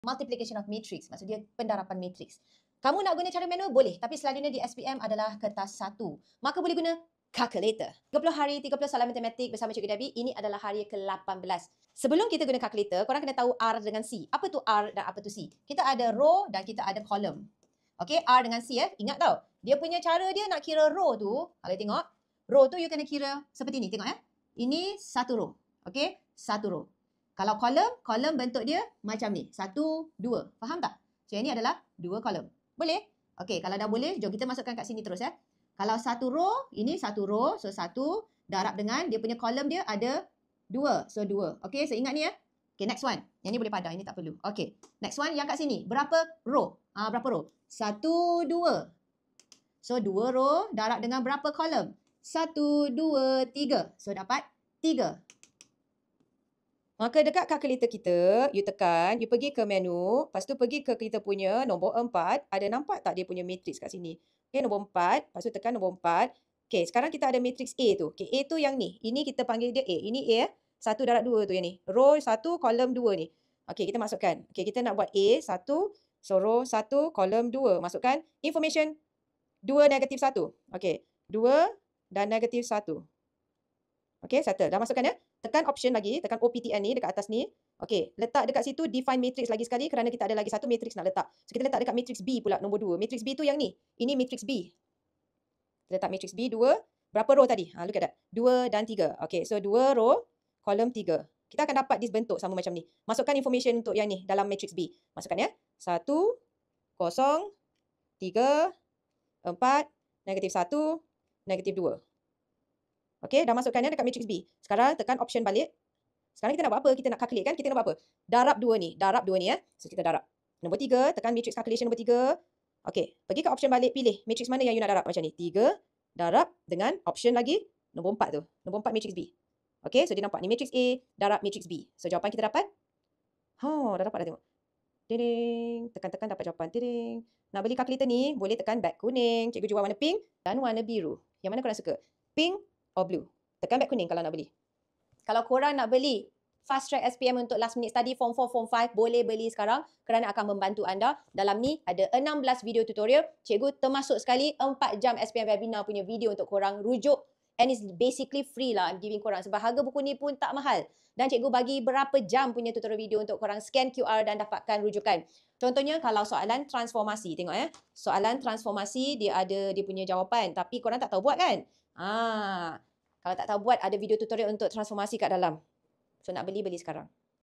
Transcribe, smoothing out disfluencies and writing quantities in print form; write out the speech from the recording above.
multiplication of matrix, maksud dia pendarapan matrix. Kamu nak guna cara manual boleh, tapi selalunya di SPM adalah kertas 1. Maka boleh guna calculator. 30 hari, 30 soalan matematik bersama Cikgu Debbie. Ini adalah hari ke-18. Sebelum kita guna calculator, korang kena tahu R dengan C. Apa tu R dan apa tu C? Kita ada row dan kita ada column. Okey, R dengan C ingat tau. Dia punya cara dia nak kira row tu, kalau tengok, row tu you kena kira seperti ni, tengok Ini satu row. Okey, satu row. Kalau column bentuk dia macam ni. 1, 2. Faham tak? So, ini adalah 2 column. Boleh? Okey, kalau dah boleh, jom kita masukkan kat sini terus Kalau satu row, ini satu row. So, 1 darab dengan dia punya column dia ada 2. So, 2. Okey, so ingat ni Okey, next one. Yang ni boleh padam, ini tak perlu. Okey, next one yang kat sini. Berapa row? Berapa row? 1, 2. So, 2 row darab dengan berapa column? 1, 2, 3. So, dapat 3. Maka dekat kalkulator kita, you tekan, you pergi ke menu, lepas tu pergi ke kita punya nombor 4. Ada nampak tak dia punya matrix kat sini? Okay, nombor 4. Lepas tu tekan nombor 4. Okay, sekarang kita ada matrix A tu. Okay, A tu yang ni. Ini kita panggil dia A. Ini A 1 darab 2 tu yang ni. Row 1, column 2 ni. Okay, kita masukkan. Okay, kita nak buat A 1. So, row 1, column 2. Masukkan information 2, negatif 1. Okay, 2 dan negatif 1. Okay, settle. Dah masukkan Tekan option lagi, tekan OPTN ni dekat atas ni. Okey, letak dekat situ define matrix lagi sekali kerana kita ada lagi satu matrix nak letak. So kita letak dekat matrix B pula nombor 2. Matrix B tu yang ni. Ini matrix B. Kita letak matrix B 2. Berapa row tadi? Look at that. 2 dan 3. Okey, so 2 row, column 3. Kita akan dapat this bentuk sama macam ni. Masukkan information untuk yang ni dalam matrix B. Masukkan 1, 0, 3, 4, negatif 1, negatif 2. Okey, dah masukkan dekat matrix B. Sekarang tekan option balik. Sekarang kita nak buat apa? Kita nak calculate kan? Kita nak buat apa? Darab 2 ni. Darab 2 ni So kita darab. Nombor 3, tekan matrix calculation nombor 3. Okey, pergi ke option balik, pilih matrix mana yang you nak darab macam ni. 3 darab dengan option lagi nombor 4 tu. Nombor 4 matrix B. Okey, so dia nampak ni matrix A darab matrix B. So jawapan kita dapat? Dah dapat dah tengok. Ding, tekan-tekan dapat jawapan. Ding. Nak beli calculator ni, boleh tekan beg kuning. Cikgu jual warna pink dan warna biru. Yang mana korang suka? Pink or blue. Tekan beg kuning kalau nak beli. Kalau korang nak beli Fast Track SPM untuk last minute study Form 4, Form 5, boleh beli sekarang kerana akan membantu anda. Dalam ni ada 16 video tutorial. Cikgu termasuk sekali 4 jam SPM webinar punya video untuk korang rujuk. And it's basically free lah I'm giving korang. Sebab harga buku ni pun tak mahal. Dan cikgu bagi berapa jam punya tutorial video untuk korang scan QR dan dapatkan rujukan. Contohnya kalau soalan transformasi. Tengok Soalan transformasi dia ada dia punya jawapan. Tapi korang tak tahu buat kan? Kalau tak tahu buat, ada video tutorial untuk transformasi kat dalam. So, nak beli sekarang.